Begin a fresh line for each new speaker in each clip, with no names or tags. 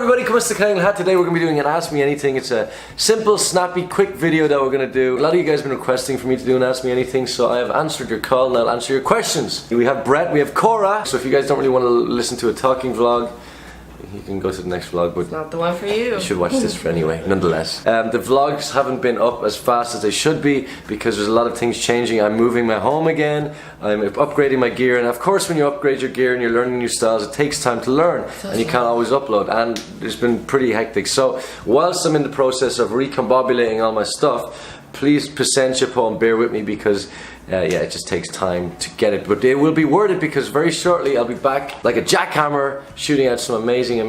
everybody, Kamusta Coraleen waddell. Today we're going to be doing an Ask Me Anything. It's a simple, snappy, quick video that we're going to do. A lot of you guys have been requesting for me to do an Ask Me Anything, so I have answered your call and I'll answer your questions. We have Brett, we have Cora, so if you guys don't really want to listen to a talking vlog, you can go to the next vlog, but
it's not the one for you.
You should watch this for anyway, nonetheless. The vlogs haven't been up as fast as they should be because there's a lot of things changing. I'm moving my home again, I'm upgrading my gear, and of course when you upgrade your gear and you're learning new styles, it takes time to learn, and you can't always upload, and it's been pretty hectic. So whilst I'm in the process of recombobulating all my stuff, please patience and bear with me because yeah, it just takes time to get it, but it will be worth it because very shortly I'll be back like a jackhammer shooting out some amazing,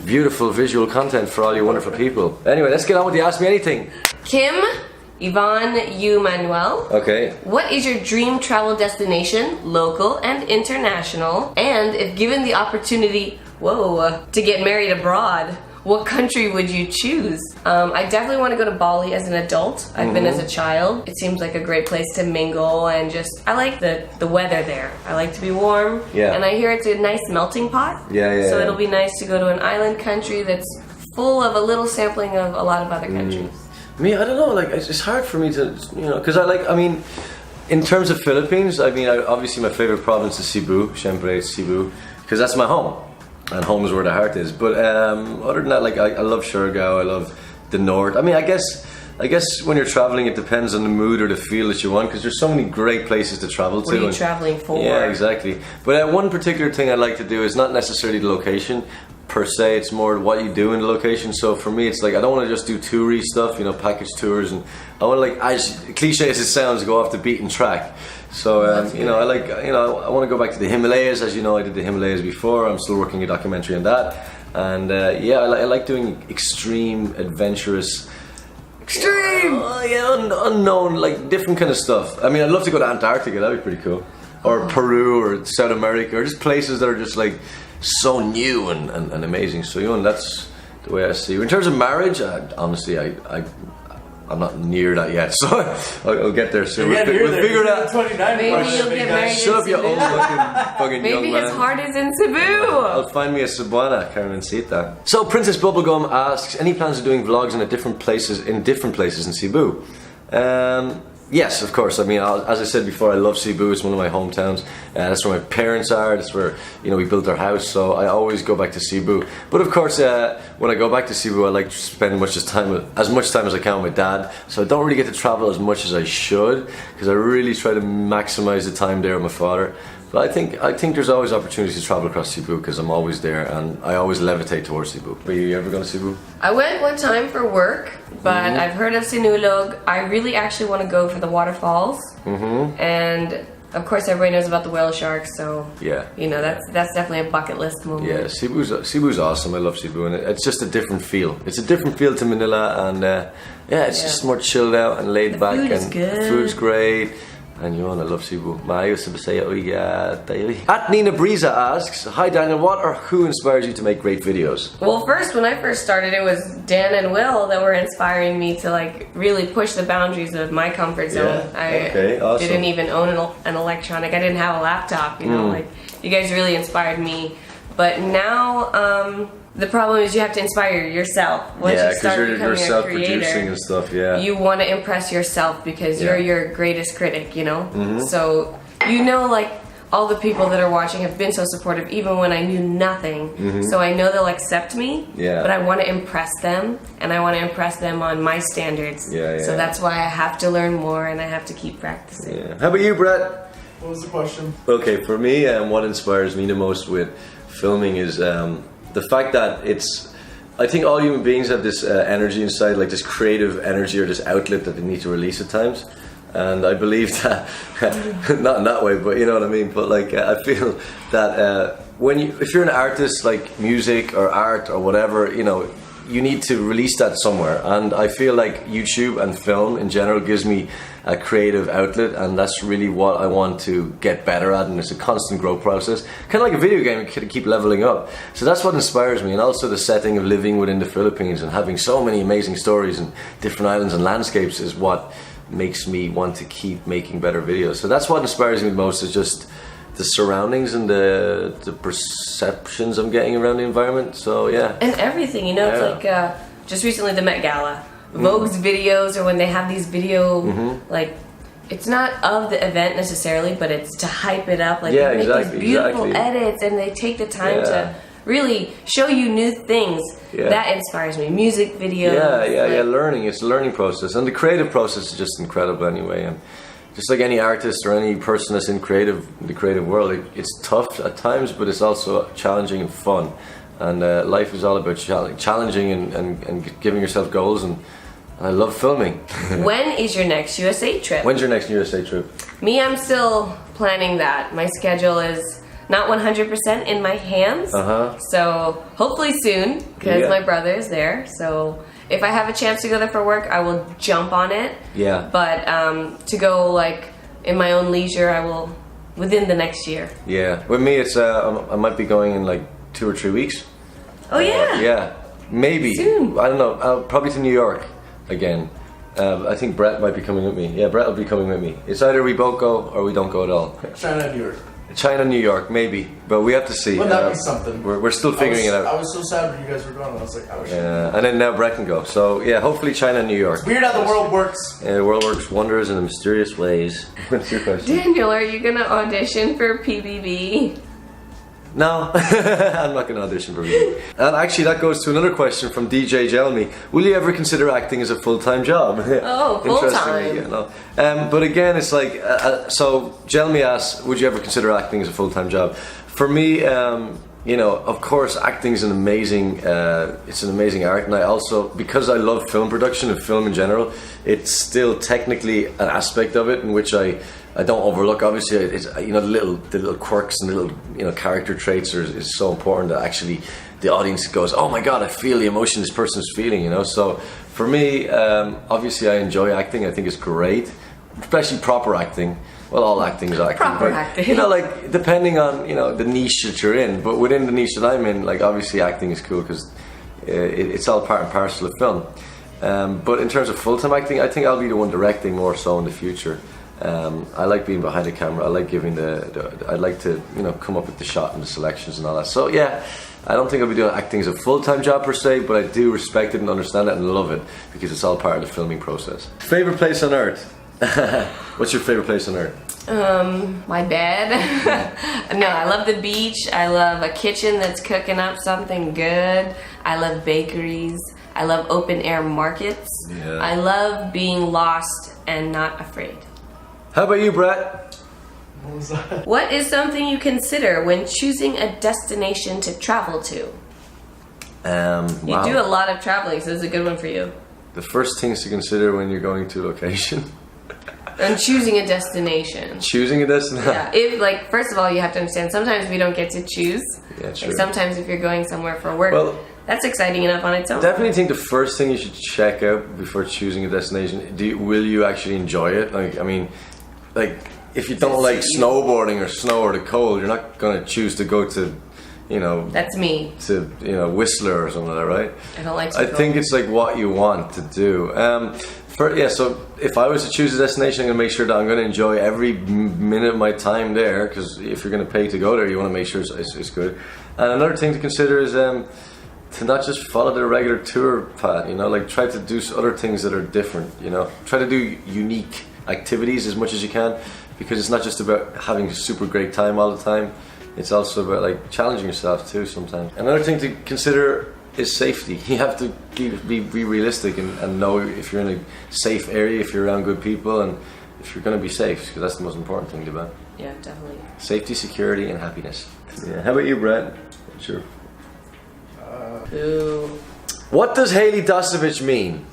beautiful visual content for all you wonderful people. Anyway, let's get on with the Ask Me Anything.
Kim, Yvonne, you, Manuel.
Okay.
What is your dream travel destination, local and international? And if given the opportunity, to get married abroad, what country would you choose? I definitely want to go to Bali as an adult. I've been as a child. It seems like a great place to mingle and just, I like the weather there. I like to be warm. Yeah. And I hear it's a nice melting pot. So it'll be nice to go to an island country that's full of a little sampling of a lot of other countries.
Me, I don't know, like, it's hard for me to, you know, because I mean, in terms of Philippines, I mean, obviously my favorite province is Cebu, Cebu, because that's my home. And home is where the heart is. But other than that, like I love Siargao, I love the north. I mean, I guess when you're traveling, it depends on the mood or the feel that you want, because there's so many great places to travel to.
What are you traveling for?
Yeah, exactly. But one particular thing I'd like to do is not necessarily the location per se, it's more what you do in the location. So for me, it's like I don't want to just do toury stuff, you know, package tours, and I want to, like, as cliche as it sounds, go off the beaten track. So you know, I want to go back to the Himalayas. As you know, I did the Himalayas before. I'm still working a documentary on that, and yeah, I like doing extreme, adventurous, unknown, like different kind of stuff. I mean, I'd love to go to Antarctica. That'd be pretty cool, or Peru, or South America, or just places that are just like so new and amazing. So you know, that's the way I see it. In terms of marriage, honestly, I'm not near that yet, so I'll get there soon. We'll figure it out.
Maybe you'll get married.
Shut up, you old fucking young man.
Maybe his heart is in Cebu.
I'll find me a Cebuana, Carmencita. So Princess Bubblegum asks, any plans of doing vlogs in different places in Cebu? Yes, of course. I mean, as I said before, I love Cebu. It's one of my hometowns. That's where my parents are. That's where, you know, we built our house. So I always go back to Cebu. But of course, when I go back to Cebu, I like to spend as much time as I can with Dad. So I don't really get to travel as much as I should, because I really try to maximize the time there with my father. But I think there's always opportunities to travel across Cebu because I'm always there and I always levitate towards Cebu. Are you ever going to Cebu?
I went one time for work, but I've heard of Sinulog. I really actually want to go for the waterfalls. And of course everybody knows about the whale sharks, so yeah, you know, that's definitely a bucket list moment. Yeah,
Cebu's awesome. I love Cebu, and it's just a different feel. It's a different feel to Manila, and yeah, it's just more chilled out and laid back, and the food's great. And you know, I love Cebu. At Nina Breeza asks, hi Daniel, what or who inspires you to make great videos?
Well, when I first started, it was Dan and Will that were inspiring me to, like, really push the boundaries of my comfort zone. I didn't even own an electronic. I didn't have a laptop, you know, like, you guys really inspired me. But now, the problem is you have to inspire yourself. Once you start becoming a creator,
and stuff,
you want to impress yourself because you're your greatest critic, you know? So, you know, like, all the people that are watching have been so supportive even when I knew nothing. So I know they'll accept me, but I want to impress them, and I want to impress them on my standards. So that's why I have to learn more and I have to keep practicing.
How about you, Brett?
What was the question?
Okay, for me, what inspires me the most with filming is the fact that I think all human beings have this energy inside, like this creative energy or this outlet that they need to release at times. And I believe that, not in that way, but you know what I mean. But like, I feel that if you're an artist, like music or art or whatever, you know, you need to release that somewhere. And I feel like YouTube and film in general gives me a creative outlet, and that's really what I want to get better at, and it's a constant growth process, kind of like a video game. You can keep leveling up. So that's what inspires me, and also the setting of living within the Philippines and having so many amazing stories and different islands and landscapes is what makes me want to keep making better videos. So that's what inspires me the most, is just the surroundings and the perceptions I'm getting around the environment. So yeah.
And everything, you know, it's like just recently the Met Gala, Vogue's videos, or when they have these video like. It's not of the event necessarily, but it's to hype it up. Like they make these beautiful edits, and they take the time to really show you new things. That inspires me. Music videos.
Learning. It's a learning process, and the creative process is just incredible anyway. And just like any artist or any person that's in the creative world, it's tough at times, but it's also challenging and fun. And life is all about challenging and giving yourself goals. And I love filming.
When is your next USA trip?
When's your next USA trip?
Me, I'm still planning that. My schedule is not 100% in my hands. So hopefully soon, because my brother is there. So if I have a chance to go there for work, I will jump on it. Yeah. But to go like in my own leisure, I will within the next year.
Yeah. With me, it's I might be going in like 2 or 3 weeks.
Oh yeah.
Yeah. Maybe.
Soon.
I don't know. Probably to New York. Again, I think Brett might be coming with me. Yeah, Brett will be coming with me. It's either we both go or we don't go at all.
China, New York.
China, New York, maybe, but we have to see.
Well, that'd be something.
We're still figuring it out.
I was so sad when you guys were going. I was like, oh shit.
Yeah, and then now Brett can go. So yeah, hopefully China, New York.
It's weird how the world works.
Yeah, the world works wonders in mysterious ways. What's your question?
Daniel, are you gonna audition for PBB?
No, I'm not going to audition for it. And actually that goes to another question from DJ Jelmy. Will you ever consider acting as a full-time job?
Oh, full-time.
Yeah, no. But again, it's like, so Jelmy asks, would you ever consider acting as a full-time job? For me, you know, of course acting is an amazing, it's an amazing art, and I also, because I love film production and film in general, it's still technically an aspect of it in which I don't overlook. Obviously, it's, you know, the little quirks and the little, you know, character traits is so important that actually the audience goes, oh my god, I feel the emotion this person's feeling, you know. So for me, obviously I enjoy acting. I think it's great, especially proper acting. Well, all acting is acting.
Proper acting.
You know, like depending on, you know, the niche that you're in. But within the niche that I'm in, like obviously acting is cool because it's all part and parcel of film. But in terms of full-time acting, I think I'll be the one directing more so in the future. I like being behind the camera. I like giving I'd like to, you know, come up with the shot and the selections and all that. So yeah, I don't think I'll be doing acting as a full-time job per se, but I do respect it and understand it and love it because it's all part of the filming process. Favorite place on earth? What's your favorite place on earth?
My bed. No, I love the beach. I love a kitchen that's cooking up something good. I love bakeries. I love open air markets. Yeah. I love being lost and not afraid.
How about you, Brett?
What was that?
What is something you consider when choosing a destination to travel to? You do a lot of traveling, so this is a good one for you.
The first things to consider when you're going to a location.
And choosing a destination.
Choosing a destination?
Yeah. If, like, first of all, you have to understand, sometimes we don't get to choose.
Yeah, true.
Like, sometimes if you're going somewhere for work, well, that's exciting enough on its own.
Definitely think the first thing you should check out before choosing a destination, will you actually enjoy it? Like, I mean, like, if you don't like snowboarding or snow or the cold, you're not going to choose to go to, you know...
That's me.
To, you know, Whistler or something like that, right?
I don't like
I think it's like what you want to do. So if I was to choose a destination, I'm going to make sure that I'm going to enjoy every minute of my time there, because if you're going to pay to go there, you want to make sure it's good. And another thing to consider is to not just follow the regular tour path, you know, like try to do other things that are different, you know. Try to do unique activities as much as you can, because it's not just about having a super great time all the time. It's also about like challenging yourself too sometimes. Another thing to consider is safety. You have to be realistic and know if you're in a safe area, if you're around good people, and if you're going to be safe, because that's the most important thing about.
Yeah, definitely.
Safety, security, and happiness. Yeah. How about you, Brett? Sure. What does Haley Dosovich mean?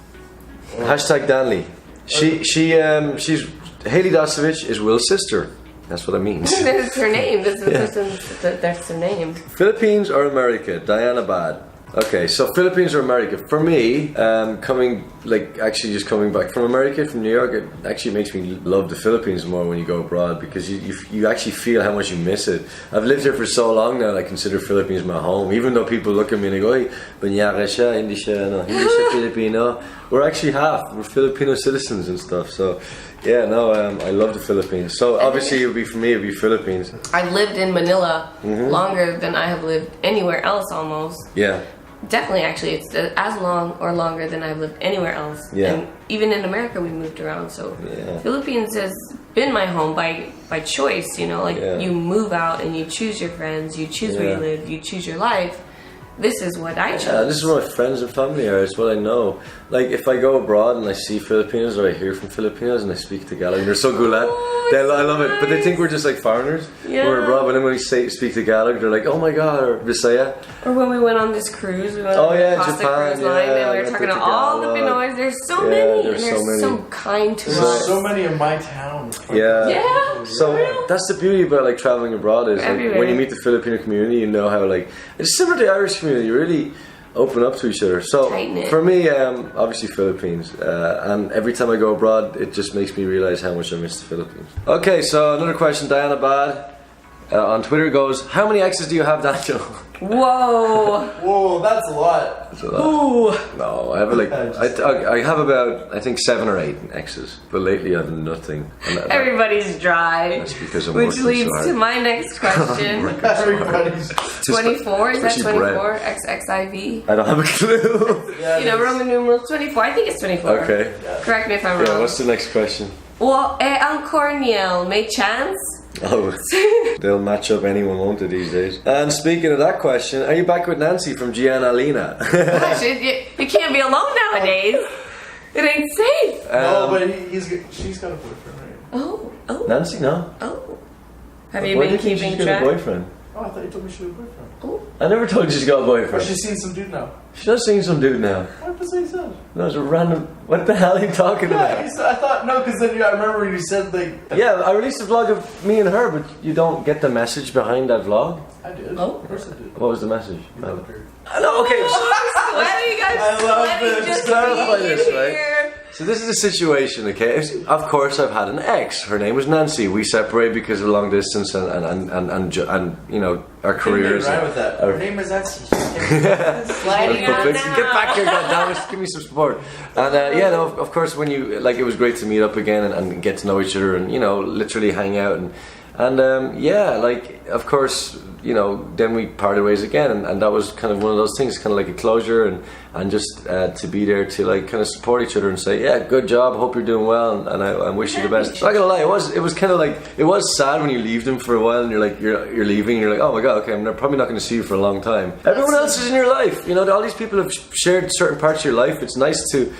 Hashtag Danley. She's Haley Dosovich is Will's sister. That's what it means.
That's her name. That's her name.
Philippines or America? Diana Bad. Okay, so Philippines or America? For me, coming back from America, from New York, it actually makes me love the Philippines more when you go abroad, because you actually feel how much you miss it. I've lived here for so long now, I consider Philippines my home, even though people look at me and they go, "Hey, banyara siya, hindi siya Filipino." We're actually we're Filipino citizens and stuff, so Yeah, no, I love the Philippines. So obviously, it'd be for me. It'd be Philippines.
I lived in Manila longer than I have lived anywhere else, almost.
Yeah.
Definitely, actually, it's as long or longer than I've lived anywhere else.
Yeah.
And even in America, we moved around. So
Yeah.
Philippines has been my home by choice. You know, like
Yeah.
you move out and you choose your friends, you choose where you
Yeah.
live, you choose your life. This is what I chose.
Yeah, this is where my friends and family are. It's what I know. Like if I go abroad and I see Filipinos or I hear from Filipinos and I speak Tagalog, they're so gulat. I love it, but they think we're just like foreigners.
Yeah.
We're abroad, but then when we speak Tagalog, they're like, "Oh my god," or Visaya.
Or when we went on this cruise, we went
Oh,
on
yeah,
the Costa
Japan,
Cruise Line,
yeah,
and we were
with
talking
the
to all the
Tagalog.
Pinoys. There's so
Yeah,
many,
there's
and
so
they're
many.
so kind to
There's
us.
so many in my town.
Yeah.
Yeah.
So that's the beauty about like traveling abroad is like
Everywhere.
when you meet the Filipino community, you know how like it's similar to the Irish community. You really open up to each other. So
Tight-knit.
for me, obviously Philippines, and every time I go abroad, it just makes me realize how much I miss the Philippines. Okay, so another question, Diana Bad on Twitter goes, "How many exes do you have, Daniel?"
Whoa.
Whoa, that's a lot.
That's a lot.
Ooh.
No, I have like I have about I think 7 or 8 exes, but lately I have nothing. And
Everybody's dry.
that's because I'm
Which
working
leads
so hard.
to my next question.
Everybody's.
24? Is that
Especially
24? XXIV?
I don't have a clue.
Yeah,
You know, Roman numerals 24. I think it's 24.
Okay.
Correct me if I'm
Yeah,
wrong.
what's the next question?
Well, ang Corniel, may chance?
Oh, they'll match up anyone, won't they, these days? And speaking of that question, are you back with Nancy from Gianna Alina?
Gosh, you can't be alone nowadays. It ain't safe.
No, but she's got a boyfriend, right?
Oh.
Nancy, no.
Oh. Have you
Why do
been
think
keeping
she's got
track?
a boyfriend?
Oh, I thought you told me she had a boyfriend.
Oh.
I never told you she's got a
Or
boyfriend.
she's seen some dude now.
She's not seeing some dude now.
What was he said?
No, it's a random. What the hell are you talking
Yeah,
about?
he said, I thought, no, because then I remember you said, like...
Yeah, I released a vlog of me and her, but you don't get the message behind that vlog.
I did.
Oh.
Of course I did.
What was the message?
You loved her.
No, okay.
Why are you guys
I love
sweating
this.
just
Clarify
being
this, right?
here?
So this is the situation, okay? Of course, I've had an ex. Her name was Nancy. We separated because of long distance and you know our careers.
Right with that.
Our-
Her name is Etsy.
Sliding out
Get
now.
back here, goddammit! Give me some support. And yeah, no, of course, when you like, it was great to meet up again and get to know each other, and you know, literally hang out and yeah, like of course, you know, then we parted ways again, and that was kind of one of those things, kind of like a closure, and just to be there to like kind of support each other and say, yeah, good job, hope you're doing well, and I wish you the best. Not gonna lie, it was kind of like, it was sad when you leave them for a while and you're like you're leaving and you're like, oh my god, okay, I'm probably not going to see you for a long time. Everyone else is in your life, you know, all these people have shared certain parts of your life. It's nice to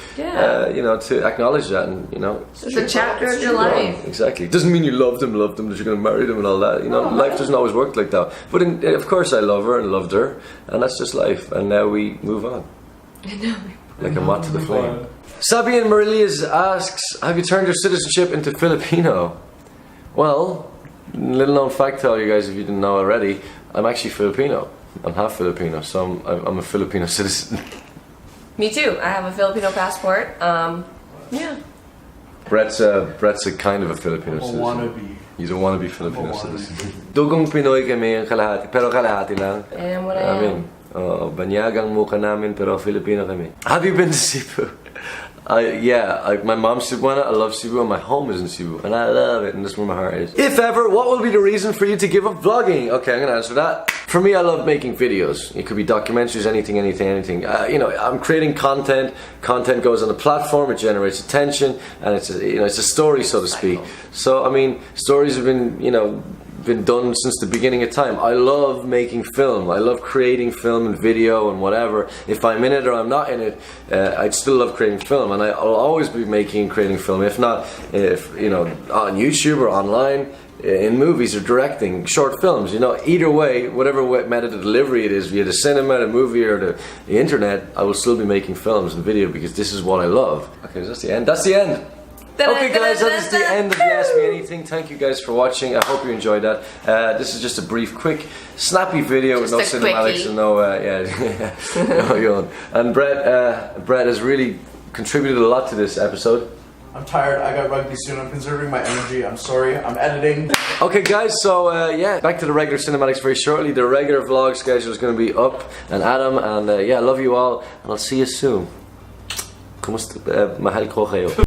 you know, to acknowledge that, and you know,
It's a chapter of your life.
exactly. It doesn't mean you love them, that you're going to marry them and all that. You know, life doesn't always work like that. But of course, I love her and loved her, and that's just life. And now we move on. Like a moth to the flame. Sabian Marilias asks, have you turned your citizenship into Filipino? Well, little known fact to all you guys if you didn't know already, I'm actually Filipino. I'm half Filipino, so I'm a Filipino citizen.
Me too. I have a Filipino passport. Yeah.
Brett's a kind of a Filipino
A
citizen.
wannabe.
He's a wannabe Filipino
A
citizen.
wannabe.
Dugong Pinoy kami ang kalahati, pero kalahati lang.
And what I am.
Banyagang mukha namin pero Filipino kami. Have you been to Cebu? Yeah, my mom's Cebuana, I love Cebu, and my home is in Cebu, and I love it, and that's where my heart is. If ever, what will be the reason for you to give up vlogging? Okay, I'm gonna answer that. For me, I love making videos. It could be documentaries, anything. You know, I'm creating content. Content goes on the platform, it generates attention, and it's a story, so to speak. So, I mean, stories have been, you know, been done since the beginning of time. I love making film. I love creating film and video and whatever. If I'm in it or I'm not in it, I'd still love creating film, and I'll always be making and creating film. If not, if you know, on YouTube or online, in movies or directing short films. You know, either way, whatever method of delivery it is, via the cinema, the movie, or the internet, I will still be making films and video because this is what I love. Okay, that's the end. That's the end. Okay guys, that is the end of the Ask Me Anything. Thank you guys for watching. I hope you enjoyed that. This is just a brief, quick, snappy video with no
Just a
cinematics
quickie.
and no, no yawn. And Brett has really contributed a lot to this episode.
I'm tired. I got rugby soon. I'm conserving my energy. I'm sorry. I'm editing.
Okay guys, so yeah, back to the regular cinematics very shortly. The regular vlog schedule is going to be up and Adam, and yeah, I love you all, and I'll see you soon. Kumusta? Mahal ko kayo.